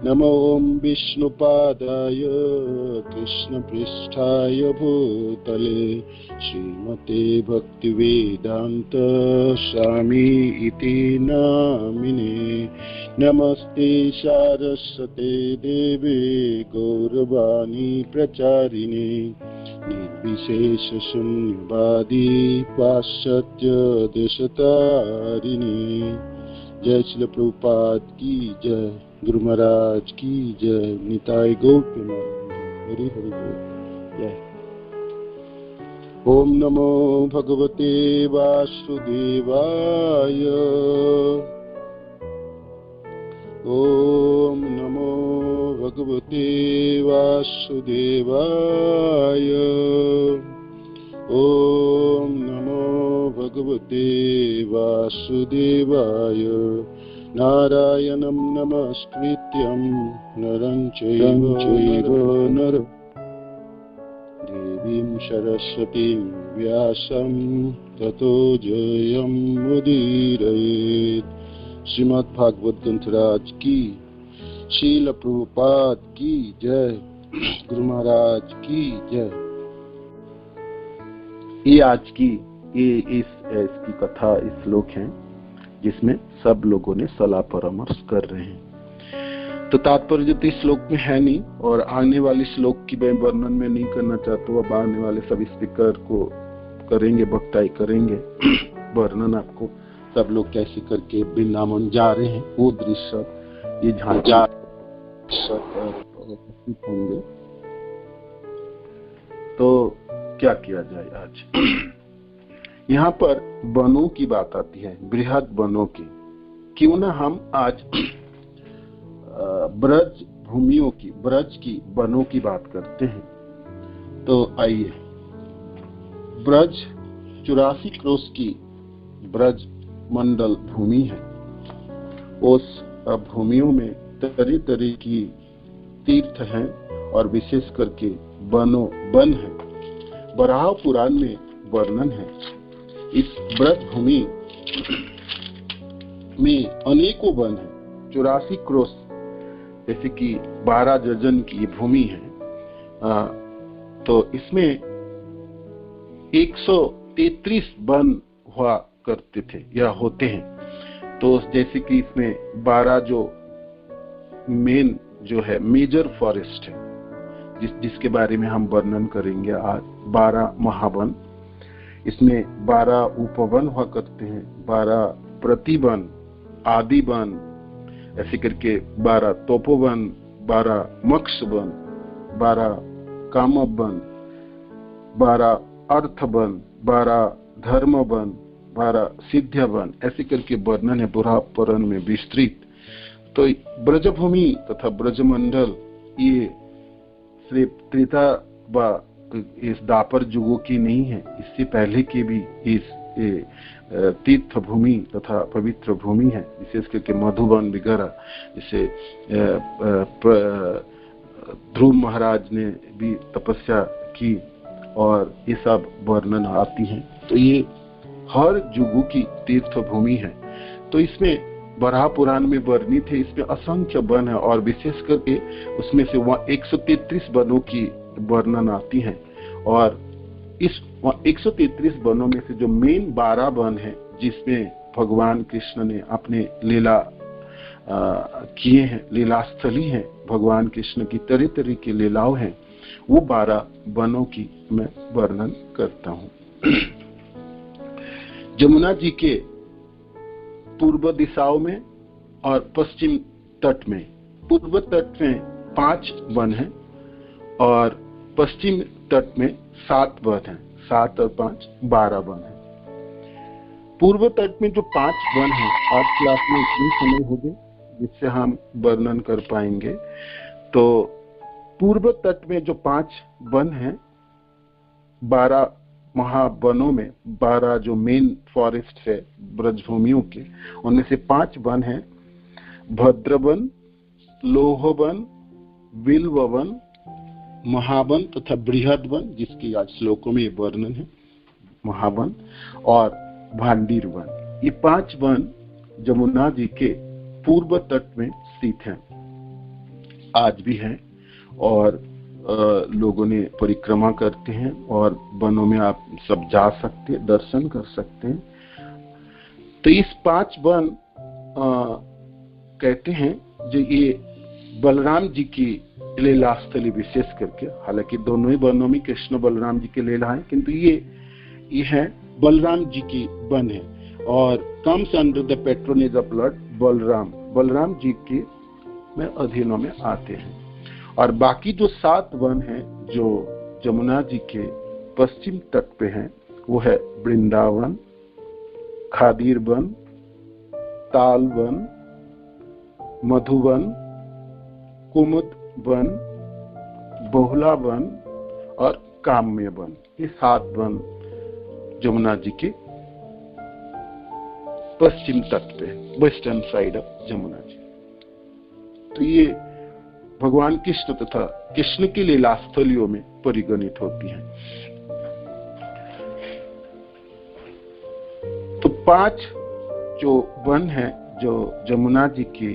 नमो विष्णुपादाय कृष्णपृष्ठाय भूतले श्रीमते भक्तिवेदांत स्वामी इति नामिने। नमस्ते सारस्वते देवे गौरवाणी प्रचारिणे निर्विशेष शून्यवादी पाश्चात्य देशतारिणे। जय श्री प्रभुपाद की जय, गुरु महाराज की जय, निताय गौर प्रेमानंद, हरि हरि बोल। जय। ओम नमो भगवते वासुदेवाय। ओम नमो भगवते वासुदेवाय। ओम नमो भगवते वासुदेवाय। नारायणं नमस्कृत्यं नरं चैव नरं देवीं सरस्वतीं व्यासं ततो जयमुदीरयेत्। श्रीमद्भागवत ग्रंथराज की, श्रील प्रभुपाद की जय, गुरु महाराज की जय। ये आज की इसकी कथा, इस श्लोक है जिसमें सब लोगों ने सलाह परामर्श कर रहे हैं। तो तात्पर्य तो इस श्लोक में है नहीं, और आने वाले श्लोक की मैं वर्णन में नहीं करना चाहता हूँ। अब आने वाले सब स्पीकर को करेंगे, वक्ताएं करेंगे वर्णन। आपको सब लोग कैसे करके वृंदावन जा रहे हैं वो दृश्य, ये झांझा होंगे। तो क्या किया जाए आज? यहाँ पर वनों की बात आती है, बृहद वनों की। क्यों ना हम आज ब्रज भूमियों की, ब्रज की वनों की बात करते हैं। तो आइए, ब्रज 84 क्रोश की ब्रज मंडल भूमि है। उस भूमियों में तरह तरह की तीर्थ हैं और विशेष करके वन है। बराह पुराण में वर्णन है। इस ब्रज भूमि में अनेकों वन है। 84 क्रोश जैसे कि 12 जजन की भूमि है। तो इसमें 133 वन हुआ करते थे या होते हैं। तो जैसे कि इसमें 12 जो मेन जो है मेजर फॉरेस्ट है, जिसके बारे में हम वर्णन करेंगे आज। 12 महावन, इसमें 12 उपवन हुआ करते हैं, 12 प्रतिवन, आदि वन, ऐसे करके 12 तपोवन, 12 मक्ष वन, 12 कामवन, 12 अर्थवन, 12 धर्मवन, 12 सिद्धवन, ऐसे करके वर्णन है बुरा पुराण में विस्तृत। तो ब्रजभूमि तथा ब्रजमंडल ये सिर्फ त्रेता व इस दापर युगों की नहीं है, इससे पहले की भी इस तीर्थ भूमि तथा पवित्र भूमि है। विशेष करके मधुबन वगैरह, जिसे ध्रुव महाराज ने भी तपस्या की, और ये सब वर्णन आती हैं। तो ये हर युगों की तीर्थ भूमि है। तो इसमें बराह पुराण में वर्णित है, इसमें असंख्य वन है, और विशेष करके उसमें से वहाँ 133 वनों की वर्णन आती है। और इस 133 वनों में से जो मेन 12 वन है, जिसमें भगवान कृष्ण ने अपने लीला किए हैं, लीलास्थली है, भगवान कृष्ण की तरह तरह की लीलाओं हैं, वो 12 वनों की मैं वर्णन करता हूँ। जमुना जी के पूर्व दिशाओं में और पश्चिम तट में, पूर्व तट में 5 वन हैं और पश्चिम तट में 7 वन हैं। 7 और 5 12 वन हैं। पूर्व तट में जो 5 वन हैं, आज क्लास में इतनी समय हो गई जिससे हम वर्णन कर पाएंगे। तो पूर्व तट में जो 5 वन हैं, 12 महावनों में, 12 जो मेन फॉरेस्ट है ब्रजभूमियों के, उनमें से 5 वन हैं भद्रवन, लोहवन, बिल्ववन, महावन तथा बृहद वन, जिसकी आज श्लोकों में वर्णन है, महावन, और भांडीर वन। ये 5 वन जमुना जी के पूर्व तट में स्थित हैं। आज भी है और लोगों ने परिक्रमा करते हैं और वनों में आप सब जा सकते हैं, दर्शन कर सकते हैं। तो इस 5 वन कहते हैं जो ये बलराम जी की लीला स्थली विशेष करके, हालांकि दोनों ही वनों में कृष्ण बलराम जी की लीला है, किंतु ये है बलराम जी की वन है और comes under the patronage of Lord Balram ji के में अधीनों में आते हैं। और बाकी जो 7 वन हैं जो जमुना जी के पश्चिम तट पे हैं, वो है वृंदावन, खादीर वन, ताल वन, मधुवन, कुमुद वन, बहुला वन और काम्य वन। ये 7 वन जमुना जी के पश्चिम तट पे, western side of Jamuna ji. तो ये भगवान कृष्ण तथा कृष्ण की लीला स्थलियों में परिगणित होती हैं। तो 5 जो वन हैं जो जमुना जी की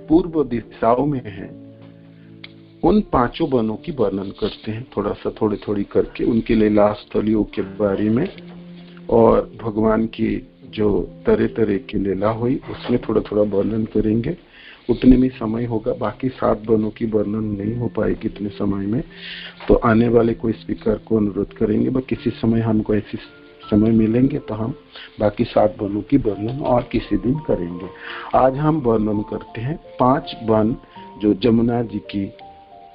पूर्व दिशाओं में हैं, उन 5 वनों की वर्णन करते हैं थोड़ी करके, उनकी लीला स्थलियों के बारे में और भगवान की जो तरह की लीला हुई उसमें थोड़ा वर्णन करेंगे। उतने में समय होगा, बाकी 7 वनों की वर्णन नहीं हो पाएगी इतने समय में। तो आने वाले कोई स्पीकर को अनुरोध करेंगे, किसी समय हमको ऐसी समय मिलेंगे तो हम बाकी 7 वनों की वर्णन और किसी दिन करेंगे। आज हम वर्णन करते हैं 5 वन जो जमुना जी की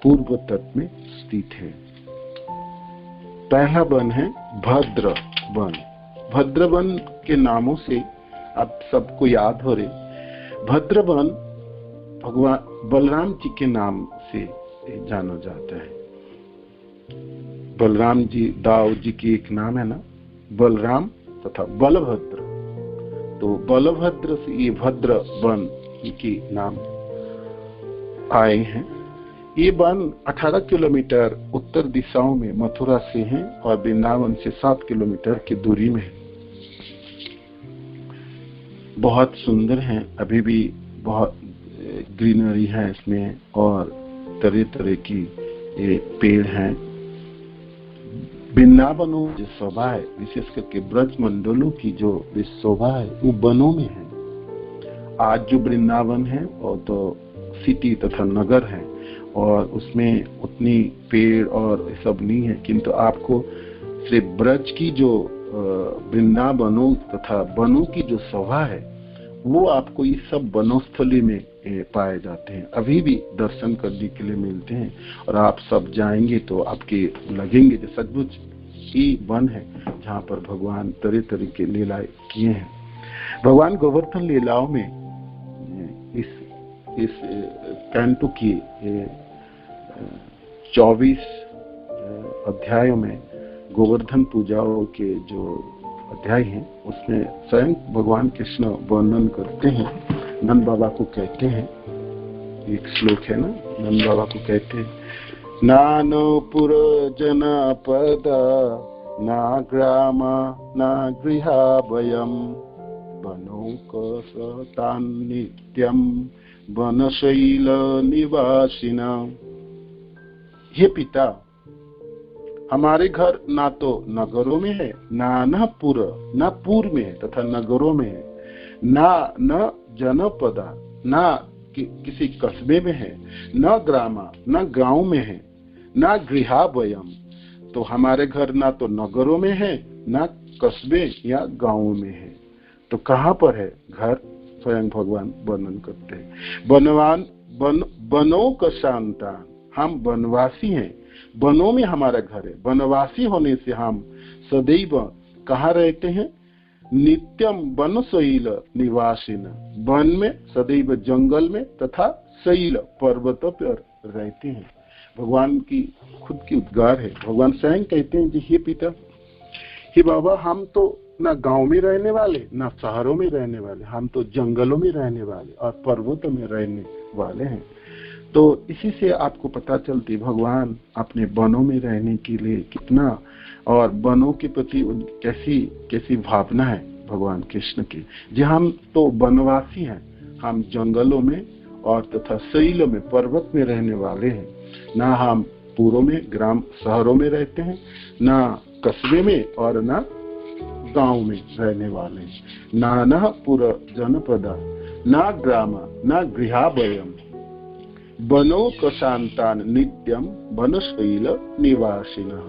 पूर्व तट में स्थित है। पहला वन है भद्र वन। भद्र वन के नामों से आप सबको याद हो रहे, भद्र वन भगवान बलराम जी के नाम से जाना जाता है। बलराम जी, दाऊ जी की एक नाम है ना, बलराम तथा बलभद्र। तो बलभद्र से ये भद्र वन के नाम आए हैं। ये वन 18 किलोमीटर उत्तर दिशाओं में मथुरा से है और वृंदावन से 7 किलोमीटर की दूरी में है। बहुत सुंदर है, अभी भी बहुत ग्रीनरी है इसमें और तरह की ये पेड़ हैं। वृंदावनों जो शोभा है, विशेष करके ब्रज मंडलों की जो शोभा है वो वनों में है। आज जो वृंदावन है वो तो सिटी तथा नगर है और उसमें उतनी पेड़ और सब नहीं है, किंतु आपको सिर्फ ब्रज की जो वृंदावनों तथा वनों की जो शोभा है वो आपको इस सब वनस्थली में पाए जाते हैं, अभी भी दर्शन करने के लिए मिलते हैं। और आप सब जाएंगे तो आपके लगेंगे जो सचमुच ही वन है जहाँ पर भगवान तरह के लीलाएं किए हैं। भगवान गोवर्धन लीलाओं में इस कैंटो की 24 अध्यायों में गोवर्धन पूजाओं के जो अध्याय हैं उसमें स्वयं भगवान कृष्ण वर्णन करते हैं। नंद बाबा को कहते हैं, एक श्लोक है ना, नंद बाबा को कहते हैं, नानो पुर जनपद ना ग्राम ना गृहा वयम वनौकसतां नित्यं वनशैल निवासिना। हे पिता, हमारे घर ना तो नगरों में है, ना पुर में है तथा नगरों में है, न जनपदा, ना किसी कस्बे में है, न ग्रामा, न गांव में है, न गृहावयम। तो हमारे घर ना तो नगरों में है, ना कस्बे या गांव में है। तो कहाँ पर है घर? स्वयं भगवान वर्णन करते हैं, वनों का शांतान, हम वनवासी हैं, वनों में हमारा घर है। वनवासी होने से हम सदैव कहाँ रहते हैं? नित्यम वन शैल निवासिन, वन में सदैव जंगल में तथा शैल पर्वतों पर रहते हैं। भगवान की खुद की उद्गार है। भगवान स्वयं कहते हैं जी हे पिता, हे बाबा, हम तो ना गांव में रहने वाले ना शहरों में रहने वाले, हम तो जंगलों में रहने वाले और पर्वतों में रहने वाले हैं। तो इसी से आपको पता चलती भगवान अपने वनों में रहने के लिए कितना, और वनों के प्रति कैसी भावना है भगवान कृष्ण की। जी हम तो वनवासी हैं, हम जंगलों में और तथा शैल में पर्वत में रहने वाले हैं। ना हम पूर्व में ग्राम शहरों में रहते हैं, ना कस्बे में और ना गांव में रहने वाले हैं। नाना पुर जनपदा ना ग्राम ना गृहाभयम वनो प्रशांतान नित्यम वनशैल निवासिनः।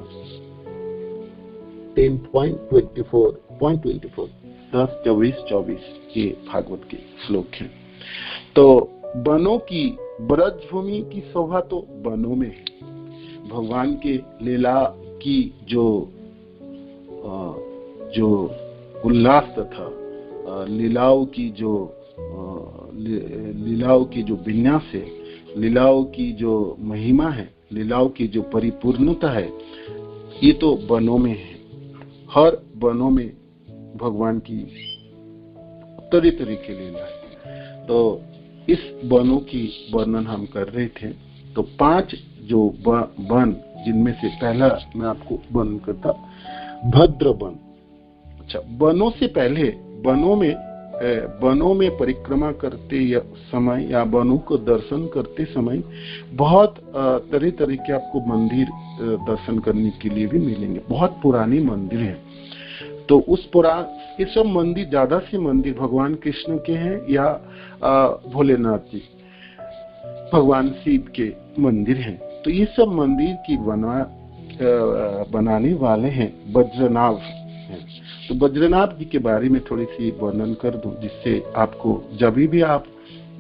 10.24 10-24 ये भागवत के श्लोक हैं। तो वनों की ब्रजभूमि की शोभा तो वनों में है। भगवान के लीला की जो उल्लास तथा लीलाओं की जो विन्यास है, लीलाओं की जो महिमा है, लीलाओं की जो परिपूर्णता है, ये तो वनों में है। हर वनों में भगवान की तरह तरह की लीला है। तो इस वनों की वर्णन हम कर रहे थे। तो 5 जो वन, जिनमें से पहला मैं आपको वर्णन करता भद्र वन। अच्छा, वनों से पहले वनों में परिक्रमा करते समय या वनों को दर्शन करते समय बहुत तरह तरह के आपको मंदिर दर्शन करने के लिए भी मिलेंगे। बहुत पुरानी मंदिर है। तो ये सब मंदिर, ज्यादा से मंदिर भगवान कृष्ण के हैं या भोलेनाथ जी, भगवान शिव के मंदिर हैं। तो ये सब मंदिर की बनाने वाले हैं वज्रनाभ हैं। तो वज्रनाभ जी के बारे में थोड़ी सी वर्णन कर दूं, जिससे आपको जब भी आप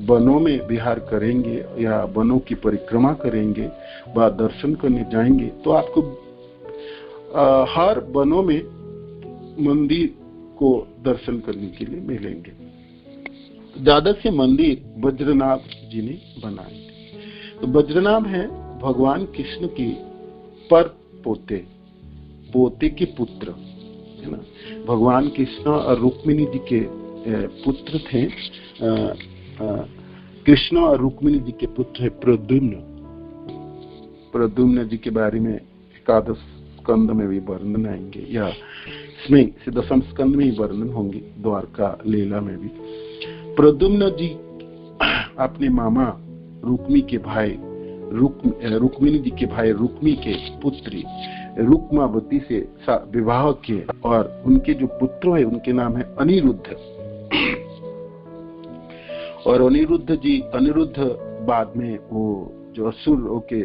वनों में विहार करेंगे या वनों की परिक्रमा करेंगे व दर्शन करने जाएंगे, तो आपको हर वनों में मंदिर को दर्शन करने के लिए मिलेंगे। ज्यादा से मंदिर वज्रनाभ जी ने बनाए थे। तो वज्रनाभ है भगवान कृष्ण के पर पोते के पुत्र है ना। भगवान कृष्ण और रुक्मिणी जी के पुत्र थे। कृष्ण और रुक्मिणी जी के पुत्र है प्रद्युम्न जी के बारे में एकादश स्कंद में भी वर्णन आएंगे, या इसमें से दशम स्कंद में ही वर्णन होंगे, द्वारका लीला में भी। प्रद्युम्न जी अपने मामा रुक्मी के भाई रुक्मिणी जी के भाई रुक्मी के पुत्री रुक्मावती से विवाह किए, और उनके जो पुत्र है उनके नाम है अनिरुद्ध। और अनिरुद्ध बाद में वो जो असुरों के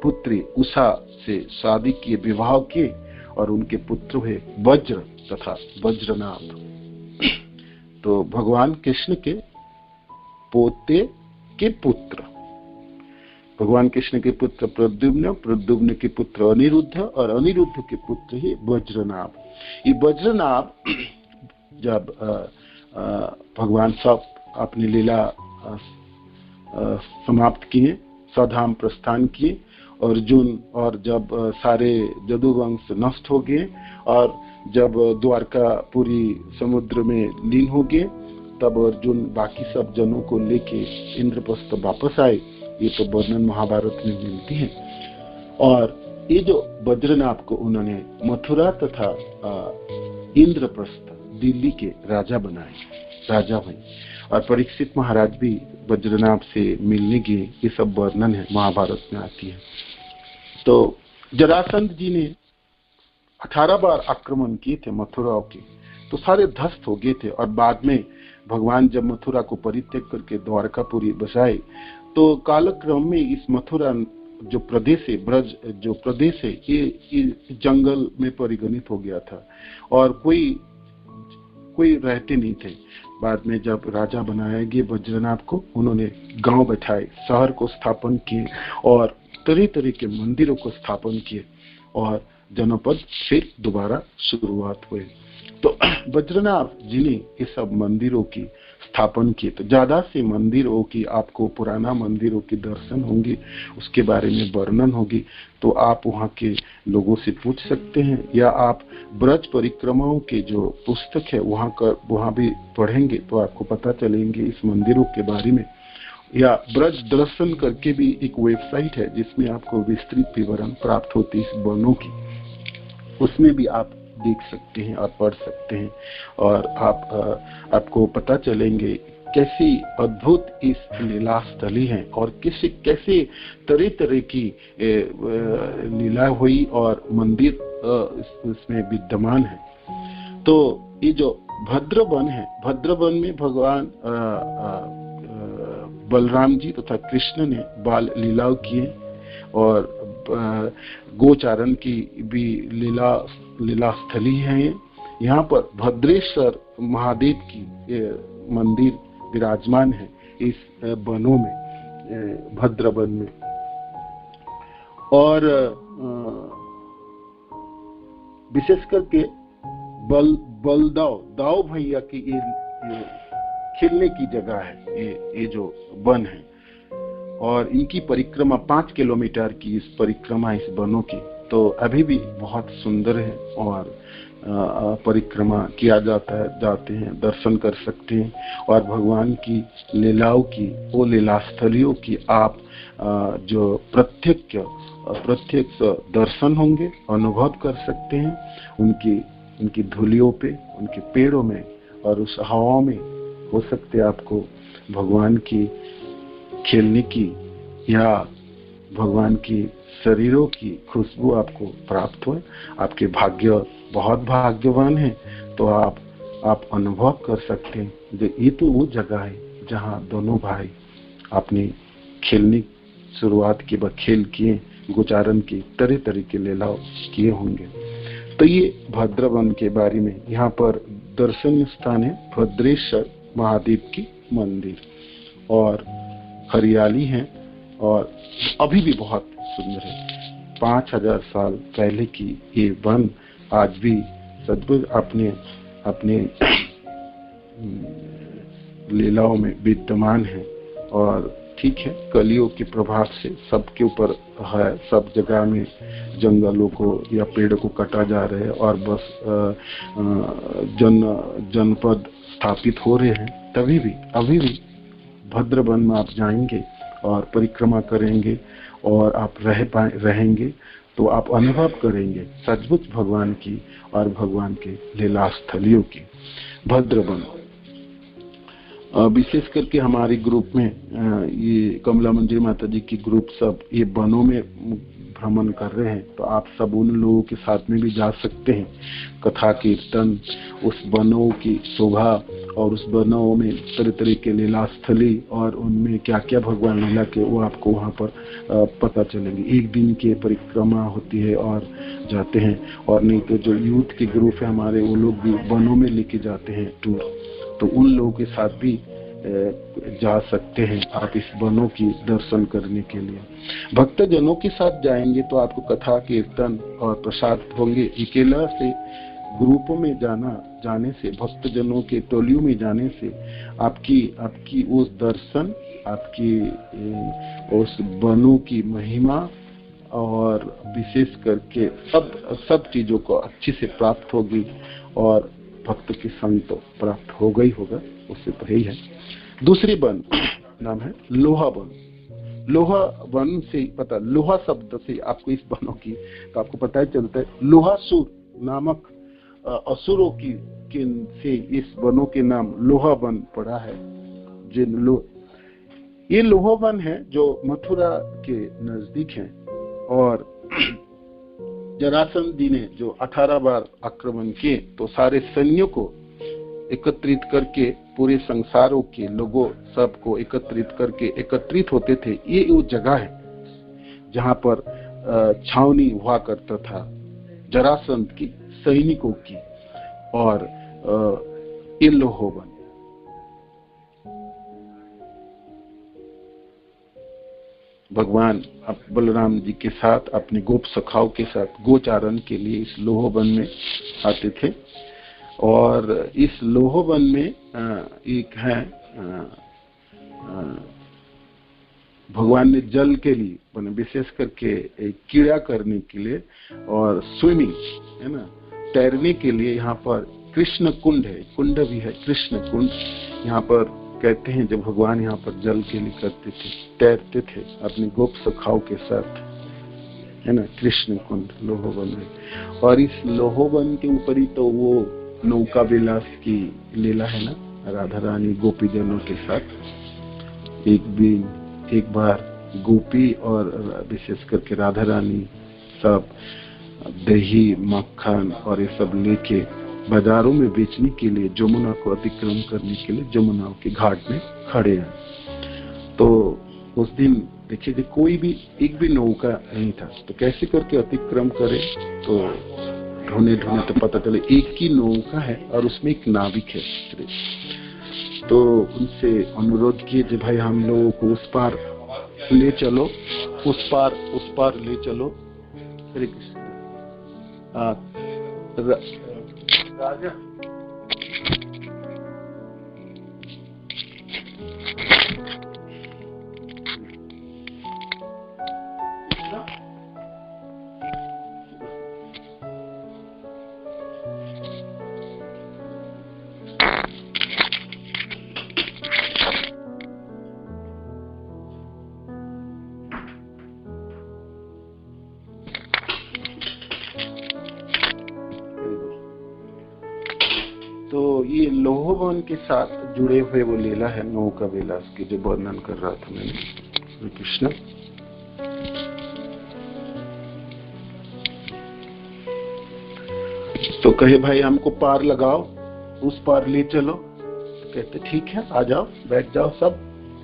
पुत्री उषा से शादी किए, विवाह किए, और उनके पुत्र है वज्र तथा वज्रनाभ। तो भगवान कृष्ण के पोते के पुत्र, भगवान कृष्ण के पुत्र प्रद्युम्न के पुत्र अनिरुद्ध, और अनिरुद्ध के पुत्र ही वज्रनाभ। ये वज्रनाभ जब भगवान सब अपनी लीला समाप्त किए, स्वधाम प्रस्थान किए, अर्जुन, और जब सारे यदुवंश नष्ट हो गए और जब द्वारका पूरी समुद्र में लीन हो गए, तब अर्जुन बाकी सब जनों को लेके इंद्रप्रस्थ वापस आए। ये तो वर्णन महाभारत में मिलती है। और ये जो वज्रनाभ को उन्होंने मथुरा तथा इंद्रप्रस्थ दिल्ली के राजा बनाए, राजा बने। और परीक्षित महाराज भी वज्रनाभ से मिलने गए। ये सब वर्णन है महाभारत में आती है। तो जरासंध जी ने 18 बार आक्रमण किए थे मथुरा के, तो सारे ध्वस्त हो गए थे। और बाद में भगवान जब मथुरा को परित्याग करके द्वारकापुरी बसाए, तो कालक्रम में इस मथुरा जो प्रदेश है, ब्रज जो प्रदेश है, ये जंगल में परिगणित हो गया था और कोई रहते नहीं थे। बाद में जब राजा बनाया गया वज्रनाभ को, उन्होंने गांव बैठाए, शहर को स्थापन किए और तरह तरह के मंदिरों को स्थापन किए, और जनपद फिर दोबारा शुरुआत हुई। तो वज्रनाभ जी ने ये सब मंदिरों की स्थापन किए। तो ज्यादा से मंदिरों की आपको पुराना मंदिरों के दर्शन होंगे, उसके बारे में वर्णन होगी। तो आप वहाँ के लोगों से पूछ सकते हैं, या आप ब्रज परिक्रमाओं के जो पुस्तक है वहाँ भी पढ़ेंगे तो आपको पता चलेंगे इस मंदिरों के बारे में। या ब्रज दर्शन करके भी एक वेबसाइट है जिसमें आपको विस्तृत विवरण प्राप्त होती है इस वर्णों की, उसमें भी आप देख सकते हैं और पढ़ सकते हैं, और आपको पता चलेंगे कैसी अद्भुत इस लीला स्थली है और कैसे तरह तरह की लीला हुई और मंदिर इसमें विद्यमान है। तो ये जो भद्रवन है, भद्रवन में भगवान बलराम जी तथा कृष्ण ने बाल लीलाओं किए और गोचारण की भी लीला स्थली है। यहाँ पर भद्रेश्वर महादेव की मंदिर विराजमान है इस वनों में, भद्रवन में। और विशेष करके दाव भैया की ये खेलने की जगह है, ये जो वन है। और इनकी परिक्रमा 5 किलोमीटर की इस परिक्रमा इस वनों की तो अभी भी बहुत सुंदर है और परिक्रमा किया जाता है, जाते हैं, दर्शन कर सकते हैं और भगवान की लीलाओं की, वो लीला स्थलियों की आप जो प्रत्यक्ष दर्शन होंगे, अनुभव कर सकते हैं। उनकी धूलियों पे, उनके पेड़ों में और उस हवा में हो सकते आपको भगवान की खेलने की या भगवान की शरीरों की खुशबू आपको प्राप्त हो। आपके भाग्य बहुत भाग्यवान है, तो आप अनुभव कर सकते हैं। ये तो वो जगह है जहाँ दोनों भाई अपनी खेलने शुरुआत की खेल किए, गोचारण की तरह तरह के लीलाओं किए होंगे। तो ये भद्रवन के बारे में यहाँ पर दर्शनीय स्थान है भद्रेश्वर महादेव की मंदिर और हरियाली है और अभी भी बहुत सुंदर है। 5000 साल पहले की ये वन आज भी सद्गुरु अपने लीलाओं में विद्यमान है। और ठीक है, कलियों के प्रभाव से सबके ऊपर है, सब जगह में जंगलों को या पेड़ को काटा जा रहे हैं और बस जनपद स्थापित हो रहे हैं। तभी भी अभी भी भद्रवन में आप जाएंगे और परिक्रमा करेंगे और आप रहेंगे तो आप अनुभव करेंगे सचमुच भगवान की और भगवान के लीला स्थलियों की। भद्रवन विशेष करके हमारे ग्रुप में ये कमला मंदिर माता जी की ग्रुप सब ये वनों में भ्रमण कर रहे हैं, तो आप सब उन लोगों के साथ में भी जा सकते हैं। कथा कीर्तन, उस वनों की शोभा और उस वनों में तरह तरह के लीला स्थली और उनमें क्या क्या भगवान लीला के वो आपको वहाँ पर पता चलेंगे। एक दिन की परिक्रमा होती है और जाते हैं, और नहीं तो जो यूथ के ग्रुप है हमारे, वो लोग भी वनों में लेके जाते हैं टूर, तो उन लोगों के साथ भी जा सकते हैं आप इस वनों की दर्शन करने के लिए। भक्तजनों के साथ जाएंगे तो आपको कथा कीर्तन और प्रसाद होंगे। अकेला से ग्रुपों में जाने से, भक्तजनों के टोलियों में जाने से आपकी उस दर्शन, आपकी उस वनों की महिमा और विशेष करके सब चीजों को अच्छी से प्राप्त होगी और भक्त की संग तो प्राप्त होगा ही होगा, उससे तो ही है। दूसरी वन नाम है लोहा वन। लोहा वन से पता, लोहा शब्द से आपको इस वनों की तो आपको पता ही चलता है। लोहासुर नामक असुरों की से इस वनों के नाम लोहा वन पड़ा है। ये लोहा वन है जो मथुरा के नजदीक है और जरासंध जी ने जो 18 बार आक्रमण किए तो सारे सैन्यों को एकत्रित करके पूरे संसारों के लोगों सबको एकत्रित करके एकत्रित होते थे। ये वो जगह है जहां पर छावनी हुआ करता था जरासंध की सैनिकों की। और ये लोहोवन भगवान बलराम जी के साथ अपने गोप सखाओं के साथ गोचारण के लिए इस लोहोवन में आते थे। और इस लोहोवन में एक है भगवान ने जल के लिए विशेष करके क्रीड़ा करने के लिए और स्विमिंग है ना, तैरने के लिए यहाँ पर कृष्ण कुंड है, कुंड भी है कृष्ण कुंड। यहाँ पर कहते हैं जब भगवान यहाँ पर जल के लिए करते थे, तैरते थे अपने गोप सखाओं के साथ, है ना, कृष्ण कुंड लोहोवन में। और इस लोहोवन के ऊपर ही तो वो नौका विलास की लीला है ना, राधा रानी गोपीजनों के साथ एक बार गोपी और विशेष करके राधा रानी सब दही मक्खन और ये सब लेके बाजारों में बेचने के लिए जमुना को अतिक्रम करने के लिए जमुना के घाट में खड़े हैं। तो उस दिन देखिए कोई भी एक भी नौका नहीं था, तो कैसे करके अतिक्रम करे, तो ढूंढे तो पता चले एक ही नौका है और उसमें एक नाविक है। तो उनसे अनुरोध किए कि भाई हम लोगों को उस पार ले चलो, उस पार ले चलो। हरे कृष्ण। राजा तो ये लोहवन के साथ जुड़े हुए वो लीला है नौका विलास की, जो वर्णन कर रहा था मैंने। हरे कृष्ण। तो कहे भाई हमको पार लगाओ, उस पार ले चलो। कहते ठीक है, आ जाओ, बैठ जाओ सब।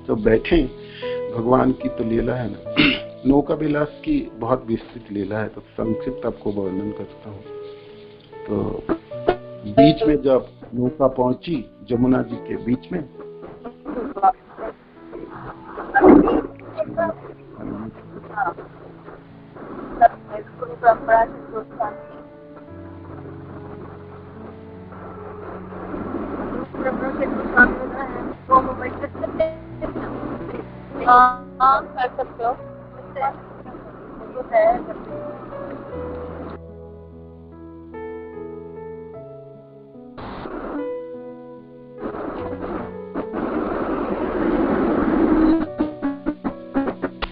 तो बैठे। भगवान की तो लीला है ना, नौका विलास की बहुत विस्तृत लीला है, तो संक्षिप्त आपको वर्णन करता हूँ। तो बीच में जब नौका पहुंची जमुना जी के बीच में, कर सकते हो।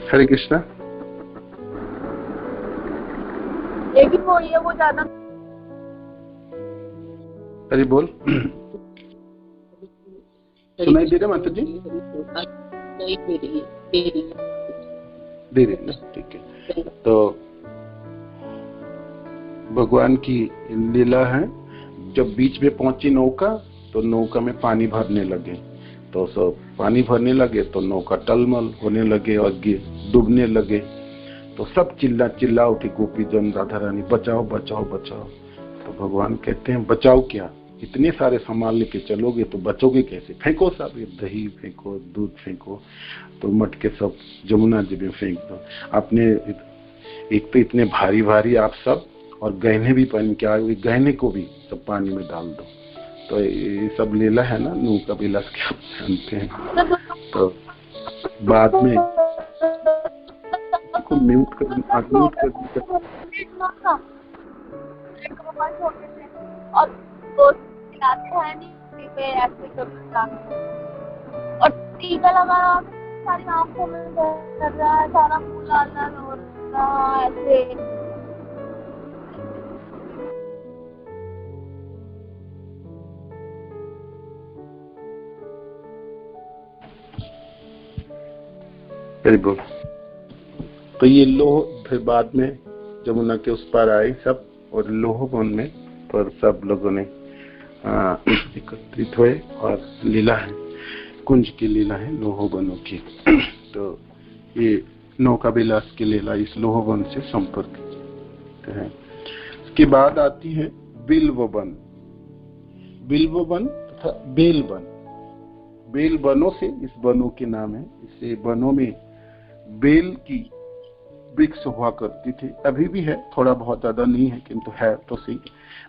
हरे कृष्णा। ये भी थोड़ी है, वो ज्यादा। हरि बोल। सुनाई दे रहा माता जी? दे रही ना, ठीक है। तो भगवान की लीला है, जब बीच में पहुंची नौका, तो नौका में पानी भरने लगे। तो सब पानी भरने लगे तो नौका टलमल होने लगे और डूबने लगे। तो सब चिल्ला उठी गोपीजन, राधा रानी, बचाओ बचाओ बचाओ। तो भगवान कहते हैं बचाओ क्या, इतने सारे सामान लेके चलोगे तो बचोगे कैसे? फेंको सब, दही फेंको, दूध फेंको। तो मटके सब जमुना जी में फेंक दो। आपने एक तो इतने भारी भारी आप सब, और गहने भी पहन के आए, गहने को भी सब पानी में डाल दो। तो ये सब लीला है ना नौका विलास के, आप जानते हैं। तो बाद में म्यूट कर और दोस्त खिलाते हैं नहीं पे ऐसे करता, और टीका लगा रहा है, सारी आंखों में कर रहा है, सारा मुंह लाल लाल हो रहा है ऐसे। बोल। तो ये लोह, फिर बाद में जमुना के उस पार आए सब, और लोहवन में पर सब लोगों ने एकत्रित हुए, और लीला है कुंज की लीला है लोहवनों की। तो ये नौका विलास की लीला इस लोहवन से संपर्क है। इसके बाद आती है बिल्ववन। बिल्ववन तथा बेलवन। बेल वनों से इस वनों के नाम है। इसे वनों में बेल की वृक्ष हुआ करती थी, अभी भी है, थोड़ा बहुत, ज्यादा नहीं है किंतु है तो सही।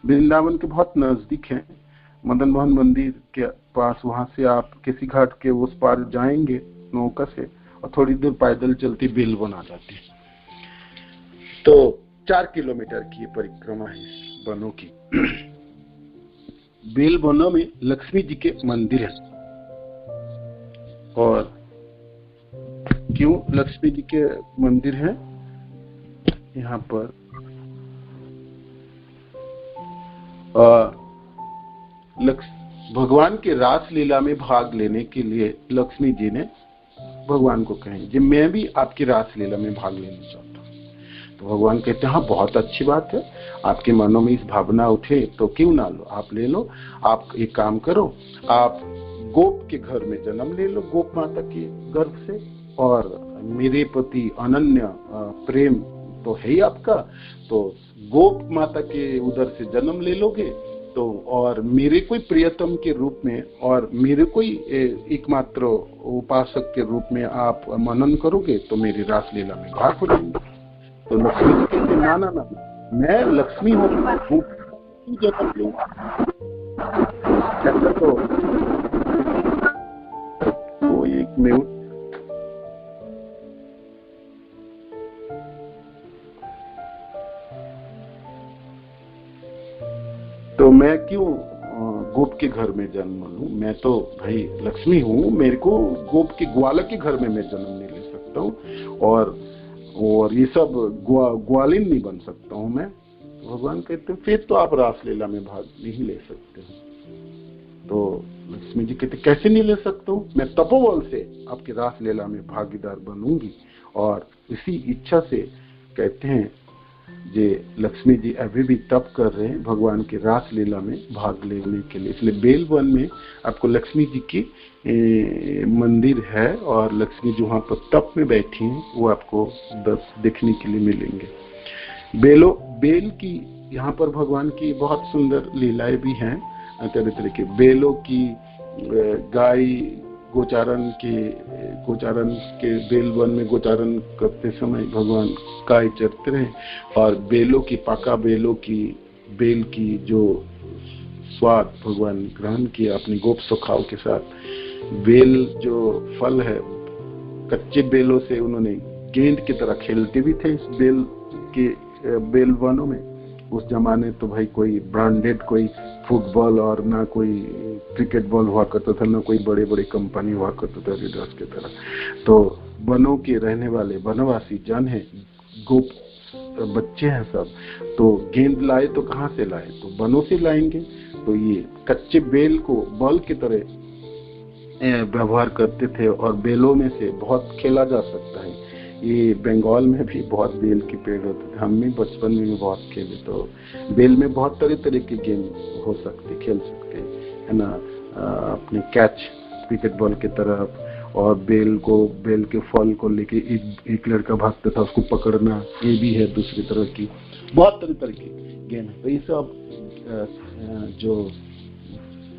वृंदावन के बहुत नजदीक है, मदन मोहन मंदिर के पास। वहां से आप किसी घाट के उस पार जाएंगे नौका से, और थोड़ी दूर पैदल चलती बेलवन आ जाती है। तो 4 किलोमीटर की परिक्रमा है इस वनों की। बेल वनों में लक्ष्मी जी के मंदिर है। और क्यों लक्ष्मी जी के मंदिर है यहाँ पर? भगवान के रास लीला में भाग लेने के लिए लक्ष्मी जी ने भगवान को कहें कि मैं भी आपकी रास लीला में भाग लेना चाहता हूँ। तो भगवान कहते हैं हाँ, बहुत अच्छी बात है, आपके मनों में इस भावना उठे तो क्यों ना लो, आप ले लो। आप एक काम करो, आप गोप के घर में जन्म ले लो, गोप माता के गर्भ से, और मेरे प्रति अनन्य प्रेम तो है ही आपका, तो गोप माता के उदर से जन्म ले लोगे तो, और मेरे कोई प्रियतम के रूप में और मेरे कोई एकमात्र उपासक के रूप में आप मनन करोगे तो मेरी रास लीला में भाग हो जाएंगे। तो लक्ष्मी जी कहते ना ना ना, मैं लक्ष्मी हूँ, तो एक मिनट, तो मैं क्यों गोप के घर में जन्म लूं, मैं तो भाई लक्ष्मी हूँ, मेरे को गोप के ग्वालक के घर में मैं जन्म नहीं ले सकता हूँ, और ये सब ग्वालिन नहीं बन सकता हूँ मैं। तो भगवान कहते फिर तो आप रासलीला में भाग नहीं ले सकते हो। तो लक्ष्मी जी कहते कैसे नहीं ले सकता हूँ, मैं तपोबल से आपकी रासलीला में भागीदार बनूंगी। और इसी इच्छा से कहते हैं जे लक्ष्मी जी अभी भी तप कर रहे हैं भगवान की रास लीला में भाग लेने के लिए। इसलिए बेलवन में आपको लक्ष्मी जी की मंदिर है, और लक्ष्मी जी वहां पर तप में बैठी हैं, वो आपको देखने के लिए मिलेंगे। बेल की यहाँ पर भगवान की बहुत सुंदर लीलाएं भी हैं, तरह तरह के बेलों की गाय गोचारण के बेलवन में गोचारण करते समय भगवान गाय चरते रहे, और पाका बेल की जो स्वाद भगवान ग्रहण किया अपनी गोप सखाओं के साथ। बेल जो फल है, कच्चे बेलों से उन्होंने गेंद की तरह खेलते भी थे इस बेल वनों में। उस जमाने तो भाई कोई ब्रांडेड कोई फुटबॉल और ना कोई क्रिकेट बॉल हुआ करता था, ना कोई बड़े बड़े कंपनी हुआ करता था एडिडास की तरह। तो वनों के रहने वाले वनवासी जन है, गोप बच्चे हैं सब, तो गेंद लाए तो कहाँ से लाए, तो वनों से लाएंगे। तो ये कच्चे बेल को बॉल की तरह व्यवहार करते थे, और बेलों में से बहुत खेला जा सकता है। ये बंगाल में भी बहुत बेल के पेड़ होते थे, हम भी बचपन में बहुत खेले। तो बेल में बहुत तरह तरह के गेम हो सकते, खेल सकते है ना, अपने कैच क्रिकेट बॉल की तरफ, और बेल के फल को लेके एक लड़का भागता था, उसको पकड़ना, ये भी है दूसरी तरह की, बहुत तरह तरह की गेम है। तो ये सब जो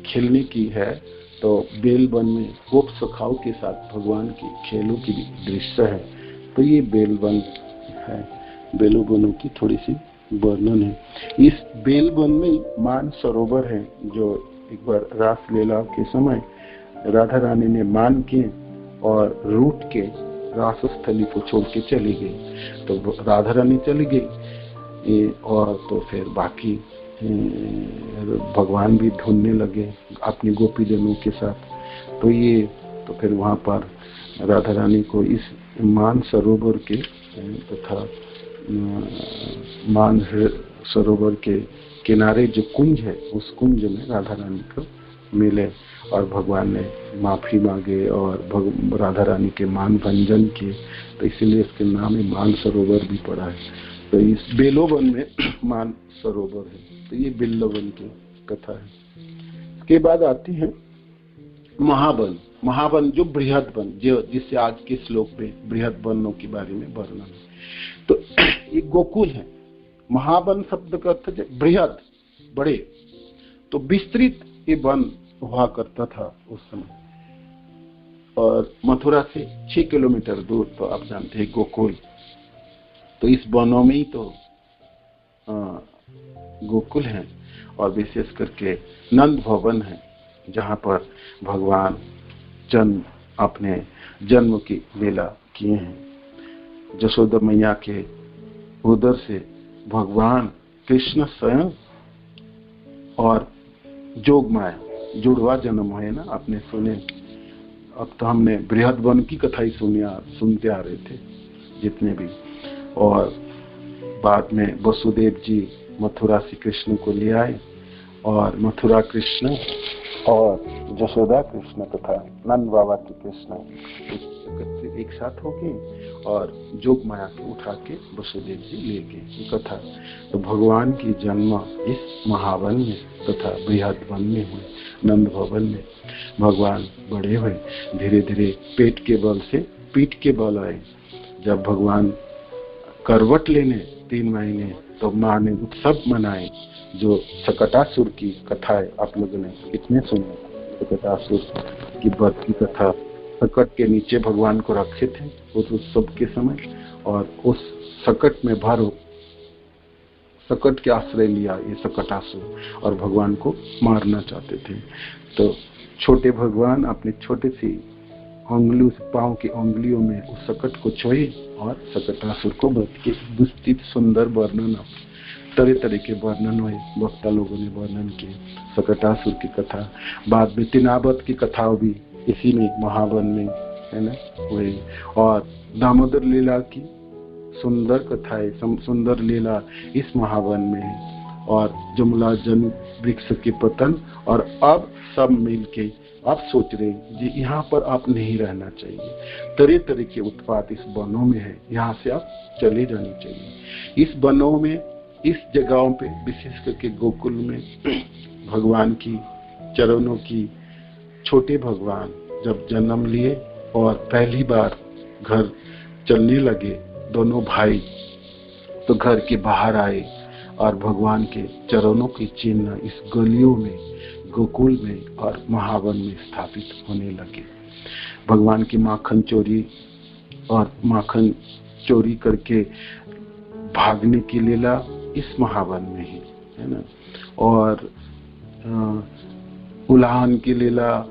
खेलने की है, तो बेल वन में गोप सखाओं के साथ भगवान की खेलों की दृश्य है। तो ये बेल वन है, बेलो वनों की थोड़ी सी वर्णन है। इस बेल वन में मान सरोवर है, जो एक बार रास लीला के समय राधा रानी ने मान किए और रूठ के रास स्थली को छोड़ के चली गई। तो राधा रानी चली गई, और तो फिर बाकी भगवान भी ढूंढने लगे अपनी गोपी जनों के साथ। तो फिर वहां पर राधा रानी को इस मान सरोवर के तथा मान सरोवर के किनारे जो कुंज है, उस कुंज में राधा रानी को मिले, और भगवान ने माफी मांगे और राधा रानी के मान भंजन किए। तो इसीलिए इसके नाम में मान सरोवर भी पड़ा है। तो इस बेलोवन में मान सरोवर है। तो ये बिल्लवन की कथा है। इसके बाद आती है महावन जो बृहद वन, जो जिससे आज के श्लोक में बृहद वनों के बारे में वर्णन है। तो ये गोकुल है। महावन शब्द का अर्थ है बृहद, बड़े। तो विस्तृत ये वन हुआ करता था उस समय, और मथुरा से 6 किलोमीटर दूर, तो आप जानते हैं गोकुल। तो इस वनों में ही तो गोकुल है, और विशेष करके नंद भवन है, जहाँ पर भगवान अपने जन्म की लीला किए हैं। जशोदा मैया के उदर से भगवान कृष्ण स्वयं और जोग माया जुड़वा जन्म है ना, आपने सुने। अब तो हमने बृहद वन की कथा ही सुनते आ रहे थे जितने भी। और बाद में वसुदेव जी मथुरा से कृष्ण को ले आए, और मथुरा कृष्ण और यशोदा कृष्ण तथा नंद बाबा के कृष्ण एक साथ हो गए और जोग माया के उठा के वसुदेव जी ले गए कथा। तो भगवान की जन्म इस महावन में तथा बृहद वन में हुए। नंद भवन में भगवान बड़े हुए, धीरे धीरे पेट के बल से पीठ के बल आए। जब भगवान करवट लेने 3 महीने तो माँ ने उत्सव मनाए। जो सकटासुर की कथा है, आप लोगों ने कितने सुने? सकटासुर की वध की कथा। सकट के नीचे भगवान को रखे थे उस उत्सव के समय, और उस सकट में भरो सकट के आश्रय लिया ये सकटासुर और भगवान को मारना चाहते थे। तो छोटे भगवान अपने छोटे सी उंगलियों से, पांव की उंगलियों में उस सकट को छुए और सकटासुर को वध के विस्तृत सुंदर वर्णन, तरह तरह के वर्णन हुए, वक्ता लोगों ने वर्णन किए सकटासुर की कथा। बाद में तिनावत की कथा भी इसी में महावन में है ना हुए। और दामोदर लीला की सुंदर कथाएं, सुंदर लीला इस महावन में है। और जमुना जन वृक्ष के पतन, और अब सब मिलके आप सोच रहे जी यहाँ पर आप नहीं रहना चाहिए, तरह तरह के उत्पात इस वनों में है, यहाँ से आप चले जाने चाहिए। इस वनों में, इस जगहों पे, विशेष करके गोकुल में भगवान की चरणों की, छोटे भगवान जब जन्म लिए और पहली बार घर चलने लगे दोनों भाई, तो घर के बाहर आए और भगवान के चरणों के चिन्ह इस गलियों में, गोकुल में और महावन में स्थापित होने लगे। भगवान की माखन चोरी और माखन चोरी करके भागने की लीला इस महावन में ही है ना। और उलाहन की लीला,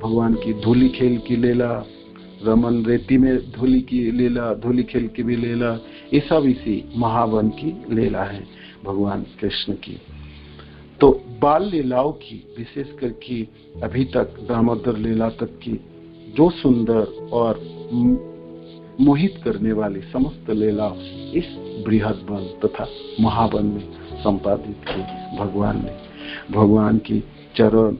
भगवान की धूली खेल की लीला, रमन रेती में धूली की लीला, धूली खेल की भी लीला, ये सब इसी महावन की लीला है भगवान कृष्ण की। तो बाल लीलाओं की, विशेष करके अभी तक दामोदर लीला तक की जो सुंदर और मोहित करने वाली समस्त लीला इस बृहद वन तथा महावन में संपादित की भगवान ने। भगवान की चरण,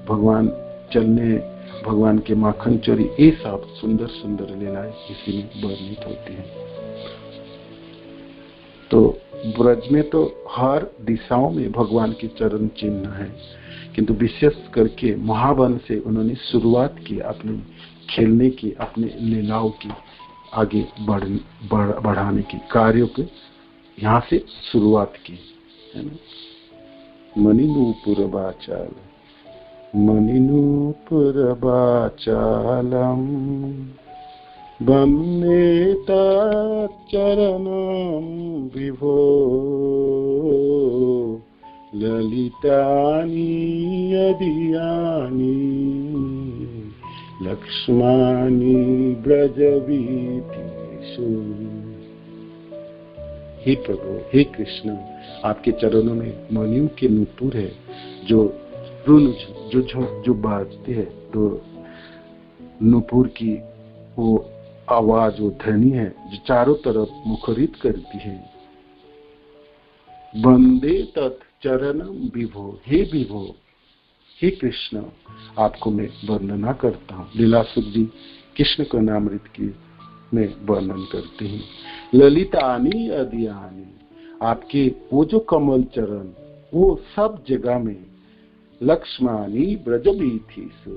भगवान चलने, भगवान के माखन चोरी, ये सब सुंदर सुंदर लीलाएं इसी में वर्णित होती हैं। तो ब्रज में तो हर दिशाओं में भगवान की चरण चिन्ह है, किंतु विशेष करके महावन से उन्होंने शुरुआत की अपने खेलने की, अपने लीलाओं की आगे बढ़ाने की कार्यों के यहाँ से शुरुआत की है ना। मणिनूपुर बाचाल, मणिनूपुर बाचालम वन्दे तच्चरणं विभो ललितानि यदियानि लक्ष्माणि ब्रजवीथीषु। हे प्रभु, हे कृष्ण, आपके चरणों में मणियों के नूपुर है जो जो बाजते हैं, तो नूपुर की वो आवाज, वो ध्वनि है जो चारों तरफ मुखरित करती है। वंदे तत् चरणम विभो, हे विभो, हे कृष्ण, आपको मैं वर्णना करता हूँ। लीला सुखदी कृष्ण का नामृत की मैं वर्णन करती हूँ। ललितानी अदियानी, आपके वो जो कमल चरण वो सब जगह में, लक्ष्मानी ब्रजवीथीषु,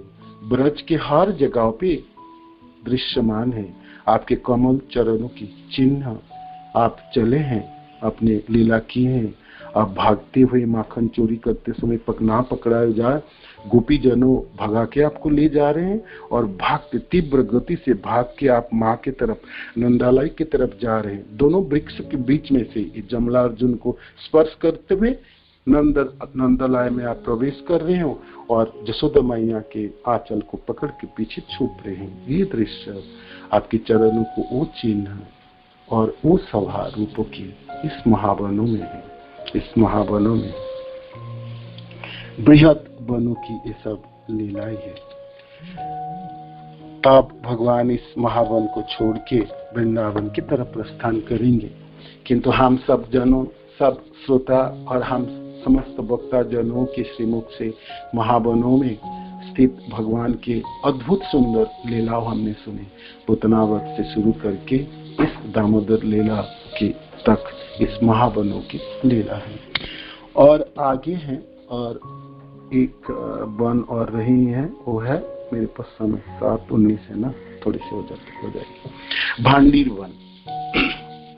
ब्रज के हर जगह पे दृश्यमान है आपके कमल चरणों की चिन्ह। आप चले हैं, अपने लीला किए हैं, आप भागते हुए माखन चोरी करते समय पकना पकड़ाए जाए, गोपी जनों भगा के आपको ले जा रहे हैं, और भागते तीव्र गति से भाग के आप माँ के तरफ, नंदालाई की तरफ जा रहे हैं। दोनों वृक्ष के बीच में से जमला अर्जुन को स्पर्श करते हुए नंदलाय में आप प्रवेश कर रहे हो और जसोदा मैया के आंचल को पकड़ के पीछे छुप रहे हैं। ये दृश्य आपके चरणों को वो चिन्ह और वो सभा रूपों की इस महावनों में है। इस महावनों में बृहद वनों की ये सब लीलाएं है। तब भगवान इस महावन को छोड़ के वृंदावन की तरफ प्रस्थान करेंगे, किंतु हम सब जनों, सब श्रोता और हम समस्त वक्ता जनों के श्रीमुख से महावनों में स्थित भगवान के अद्भुत सुंदर लीला हमने सुने। पूतनावत से शुरू करके इस दामोदर लीला के तक इस महावनों की लीला है। और आगे है और एक वन और रही है, वो है मेरे पास समय 7:19 है ना, थोड़ी सी हो जाएगी, भांडीर वन।